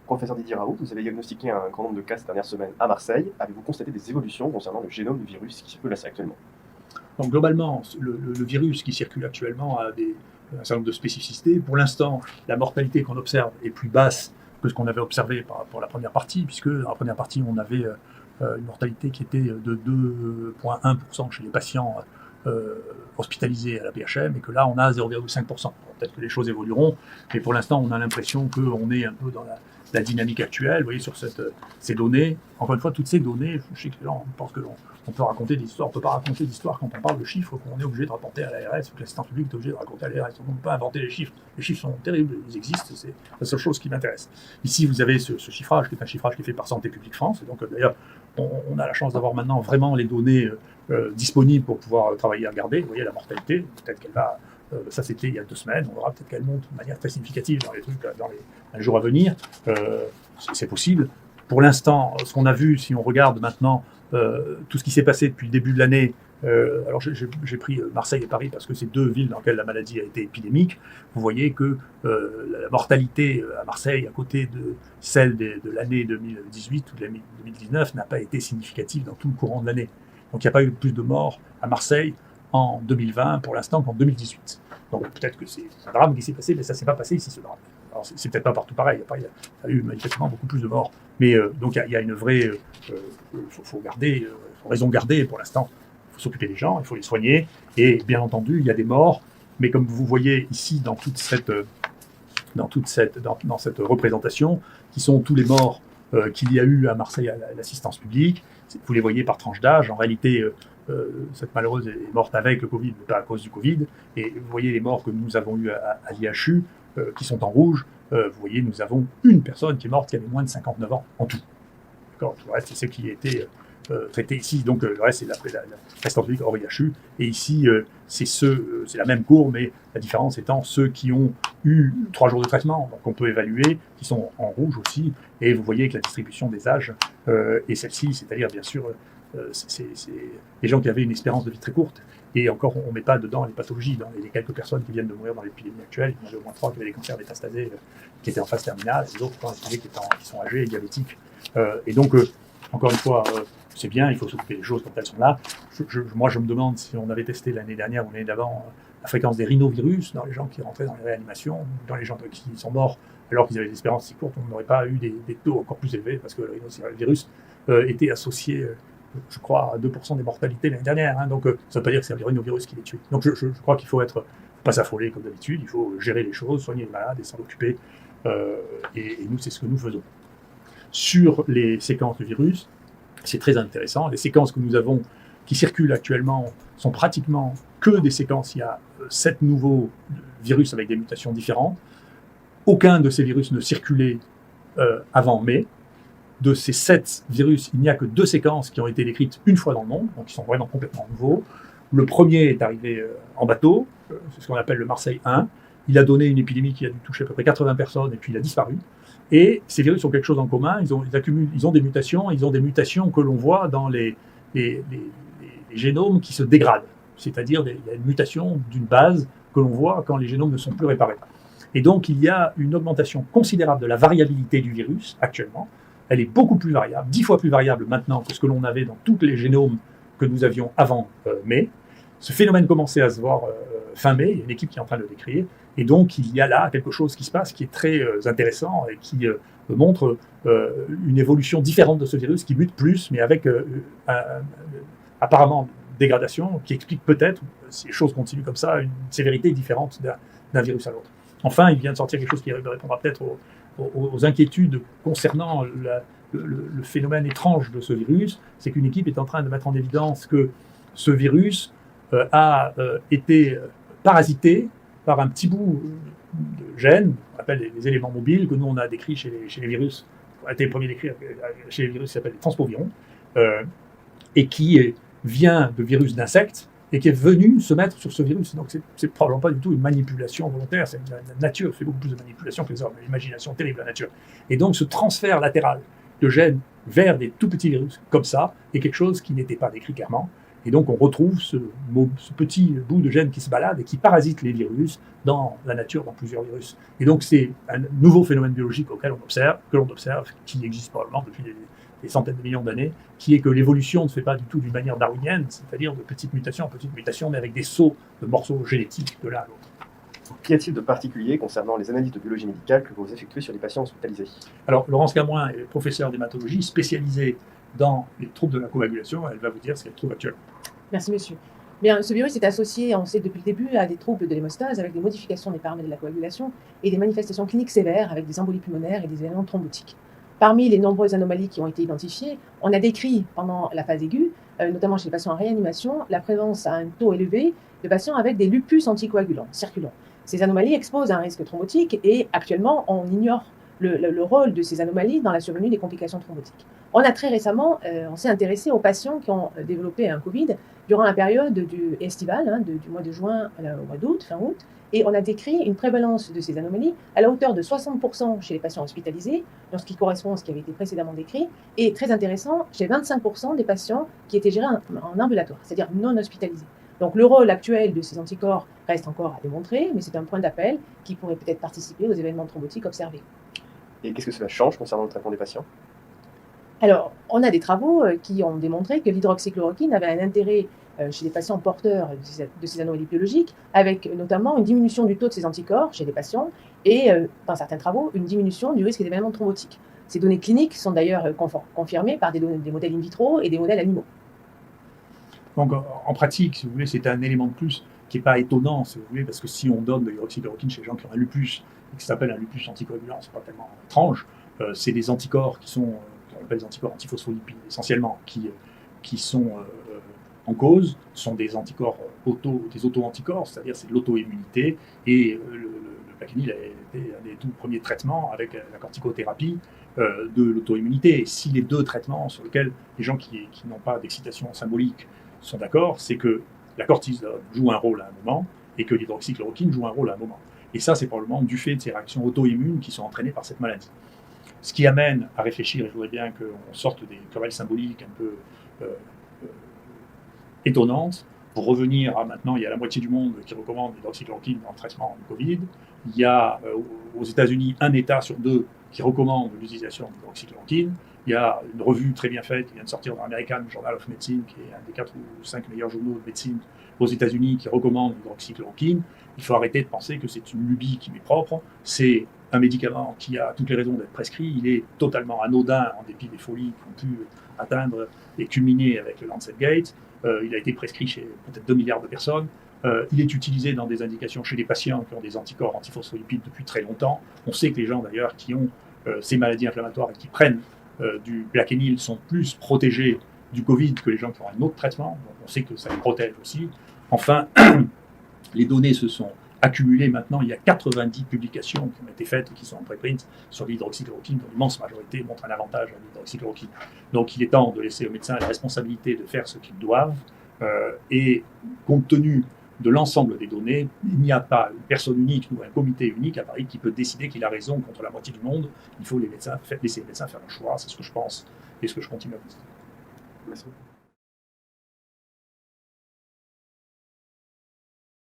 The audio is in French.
Professeur Didier Raoult, vous avez diagnostiqué un grand nombre de cas ces dernières semaines à Marseille. Avez-vous constaté des évolutions concernant le génome du virus qui circule actuellement? Donc globalement, le virus qui circule actuellement a un certain nombre de spécificités. Pour l'instant, la mortalité qu'on observe est plus basse que ce qu'on avait observé pour la première partie, puisque dans la première partie, on avait une mortalité qui était de 2,1% chez les patients hospitalisés à la PHM, et que là, on a 0,5%. Peut-être que les choses évolueront, mais pour l'instant, on a l'impression qu'on est un peu dans la dynamique actuelle. Vous voyez, sur ces données, encore une fois, toutes ces données, je sais que là, on pense que on peut raconter des histoires, on ne peut pas raconter d'histoires quand on parle de chiffres qu'on est obligé de rapporter à l'ARS, ou que l'assistance publique est obligé de raconter à l'ARS. On ne peut pas inventer les chiffres. Les chiffres sont terribles, ils existent, c'est la seule chose qui m'intéresse. Ici, vous avez ce chiffrage, qui est un chiffrage qui est fait par Santé publique France, et donc d'ailleurs, on a la chance d'avoir maintenant vraiment les données disponibles pour pouvoir travailler à regarder. Vous voyez la mortalité, peut-être qu'elle va... ça, c'était il y a 2 semaines. On verra peut-être qu'elle monte de manière très significative dans les jours à venir. C'est possible. Pour l'instant, ce qu'on a vu, si on regarde maintenant tout ce qui s'est passé depuis le début de l'année, alors j'ai pris Marseille et Paris parce que c'est 2 villes dans lesquelles la maladie a été épidémique. Vous voyez que la mortalité à Marseille, à côté de celle de l'année 2018 ou de l'année 2019, n'a pas été significative dans tout le courant de l'année. Donc il n'y a pas eu plus de morts à Marseille en 2020 pour l'instant qu'en 2018. Donc peut-être que c'est un drame qui s'est passé, mais ça ne s'est pas passé ici, ce drame. Alors c'est peut-être pas partout pareil, il y a eu manifestement beaucoup plus de morts. Mais donc il y a une vraie... faut garder, faut raison garder pour l'instant. Il faut s'occuper des gens, il faut les soigner. Et bien entendu, il y a des morts. Mais comme vous voyez ici dans cette représentation, qui sont tous les morts qu'il y a eu à Marseille à l'assistance publique, vous les voyez par tranche d'âge. En réalité, cette malheureuse est morte avec le Covid, mais pas à cause du Covid. Et vous voyez les morts que nous avons eues à l'IHU, qui sont en rouge. Vous voyez, nous avons une personne qui est morte qui avait moins de 59 ans en tout. D'accord. Le reste, c'est ce qui a été traité ici. Donc le reste, c'est l'assistance publique hors IHU. Et ici, c'est la même courbe, mais la différence étant ceux qui ont eu 3 jours de traitement, donc on peut évaluer, qui sont en rouge aussi. Et vous voyez que la distribution des âges est celle-ci, c'est-à-dire bien sûr, c'est des gens qui avaient une espérance de vie très courte. Et encore, on ne met pas dedans les pathologies. Dans les quelques personnes qui viennent de mourir dans l'épidémie actuelle, il y en avait au moins 3 qui avaient des cancers métastasés qui étaient en phase terminale, et les autres qui sont âgés et diabétiques. Et donc, encore une fois, c'est bien, il faut s'occuper des choses quand elles sont là. Moi, je me demande si on avait testé l'année dernière ou l'année d'avant la fréquence des rhinovirus dans les gens qui rentraient dans les réanimations, dans les gens qui sont morts alors qu'ils avaient des espérances si courtes, on n'aurait pas eu des taux encore plus élevés parce que le rhinovirus était associé... je crois, à 2% des mortalités l'année dernière. Hein, donc, ça ne veut pas dire que c'est le rhinovirus qui les tue. Donc, je crois qu'il faut pas s'affoler comme d'habitude. Il faut gérer les choses, soigner les malades et s'en occuper. Et nous, c'est ce que nous faisons. Sur les séquences de virus, c'est très intéressant. Les séquences que nous avons, qui circulent actuellement, sont pratiquement que des séquences. Il y a 7 nouveaux virus avec des mutations différentes. Aucun de ces virus ne circulait avant mai. De ces 7 virus, il n'y a que 2 séquences qui ont été décrites une fois dans le monde, donc qui sont vraiment complètement nouveaux. Le premier est arrivé en bateau, c'est ce qu'on appelle le Marseille 1. Il a donné une épidémie qui a dû toucher à peu près 80 personnes et puis il a disparu. Et ces virus ont quelque chose en commun, ils ont des mutations que l'on voit dans les génomes qui se dégradent. C'est-à-dire il y a une mutation d'une base que l'on voit quand les génomes ne sont plus réparés. Et donc il y a une augmentation considérable de la variabilité du virus actuellement. Elle est beaucoup plus variable, 10 fois plus variable maintenant que ce que l'on avait dans tous les génomes que nous avions avant mai. Ce phénomène commençait à se voir fin mai, il y a une équipe qui est en train de le décrire, et donc il y a là quelque chose qui se passe qui est très intéressant et qui montre une évolution différente de ce virus qui mute plus, mais avec apparemment dégradation, qui explique peut-être, si les choses continuent comme ça, une sévérité différente d'un virus à l'autre. Enfin, il vient de sortir quelque chose qui répondra peut-être aux inquiétudes concernant le phénomène étrange de ce virus, c'est qu'une équipe est en train de mettre en évidence que ce virus a été parasité par un petit bout de gène, on appelle les éléments mobiles, que nous on a décrits chez les virus, on a été les premiers décrits chez les virus qui s'appellent les transpovirons, et qui vient de virus d'insectes, et qui est venu se mettre sur ce virus. Donc c'est probablement pas du tout une manipulation volontaire, c'est la nature fait beaucoup plus de manipulation que les hommes, l'imagination terrible de la nature. Et donc ce transfert latéral de gènes vers des tout petits virus comme ça est quelque chose qui n'était pas décrit clairement Et donc on retrouve ce petit bout de gène qui se balade et qui parasite les virus dans la nature, dans plusieurs virus. Et donc c'est un nouveau phénomène biologique que l'on observe, qui existe probablement depuis des centaines de millions d'années, qui est que l'évolution ne se fait pas du tout d'une manière darwinienne, c'est-à-dire de petite mutation en petite mutation, mais avec des sauts de morceaux génétiques de l'un à l'autre. Qu'y a-t-il de particulier concernant les analyses de biologie médicale que vous effectuez sur les patients hospitalisés? Alors, Laurence Gamoin est professeure d'hématologie spécialisée dans les troubles de la coagulation. Elle va vous dire ce qu'elle trouve actuellement. Merci, monsieur. Bien, ce virus est associé, on sait depuis le début, à des troubles de l'hémostase avec des modifications des paramètres de la coagulation et des manifestations cliniques sévères avec des embolies pulmonaires et des événements thrombotiques. Parmi les nombreuses anomalies qui ont été identifiées, on a décrit pendant la phase aiguë, notamment chez les patients en réanimation, la présence à un taux élevé de patients avec des lupus anticoagulants circulants. Ces anomalies exposent à un risque thrombotique et actuellement, on ignore le rôle de ces anomalies dans la survenue des complications thrombotiques. On a très récemment, on s'est intéressé aux patients qui ont développé un Covid durant la période estivale, du mois de juin au mois d'août, fin août, et on a décrit une prévalence de ces anomalies à la hauteur de 60% chez les patients hospitalisés, dans ce qui correspond à ce qui avait été précédemment décrit, et très intéressant, chez 25% des patients qui étaient gérés en ambulatoire, c'est-à-dire non hospitalisés. Donc le rôle actuel de ces anticorps reste encore à démontrer, mais c'est un point d'appel qui pourrait peut-être participer aux événements thrombotiques observés. Et qu'est-ce que cela change concernant le traitement des patients? Alors, on a des travaux qui ont démontré que l'hydroxychloroquine avait un intérêt chez les patients porteurs de ces anomalies biologiques, avec notamment une diminution du taux de ces anticorps chez les patients et, dans certains travaux, une diminution du risque d'événements thrombotiques. Ces données cliniques sont d'ailleurs confirmées par des modèles in vitro et des modèles animaux. Donc, en pratique, si vous voulez, c'est un élément de plus qui n'est pas étonnant, si vous voulez, parce que si on donne de l'hydroxychloroquine chez les gens qui ont un lupus, et qui s'appelle un lupus anticoagulant, c'est pas tellement étrange. C'est des anticorps qui sont, qu'on appelle des anticorps antiphospholipide essentiellement, qui sont en cause, sont des anticorps des auto-anticorps, c'est-à-dire c'est de l'auto-immunité, et le Plaquenil a été un des tout premiers traitements avec la corticothérapie de l'auto-immunité. Et si les deux traitements sur lesquels les gens qui n'ont pas d'excitation symbolique sont d'accord, c'est que la cortisone joue un rôle à un moment et que l'hydroxychloroquine joue un rôle à un moment. Et ça, c'est probablement du fait de ces réactions auto-immunes qui sont entraînées par cette maladie. Ce qui amène à réfléchir, et je voudrais bien qu'on sorte des querelles symboliques un peu étonnantes, pour revenir à maintenant, il y a la moitié du monde qui recommande l'hydroxychloroquine dans le traitement du Covid. Il y a aux États-Unis un État sur deux qui recommande l'utilisation de l'hydroxychloroquine. Il y a une revue très bien faite qui vient de sortir dans l'American Journal of Medicine, qui est un des 4 ou 5 meilleurs journaux de médecine aux États-Unis, qui recommande l'hydroxychloroquine. Il faut arrêter de penser que c'est une lubie qui m'est propre. C'est un médicament qui a toutes les raisons d'être prescrit. Il est totalement anodin, en dépit des folies qui ont pu atteindre et culminer avec le Lancet Gate. Il a été prescrit chez peut-être 2 milliards de personnes. Il est utilisé dans des indications chez les patients qui ont des anticorps antiphospholipides depuis très longtemps. On sait que les gens d'ailleurs qui ont ces maladies inflammatoires et qui prennent du Plaquenil sont plus protégés du Covid que les gens qui ont un autre traitement. Donc on sait que ça les protège aussi. Enfin, les données se sont accumulées maintenant. Il y a 90 publications qui ont été faites et qui sont en préprint sur l'hydroxychloroquine, dont l'immense majorité montre un avantage à l'hydroxychloroquine. Donc il est temps de laisser aux médecins la responsabilité de faire ce qu'ils doivent. Et compte tenu de l'ensemble des données, il n'y a pas une personne unique ou un comité unique à Paris qui peut décider qu'il a raison contre la moitié du monde. Il faut laisser les médecins faire leur choix. C'est ce que je pense et ce que je continue à penser. Merci.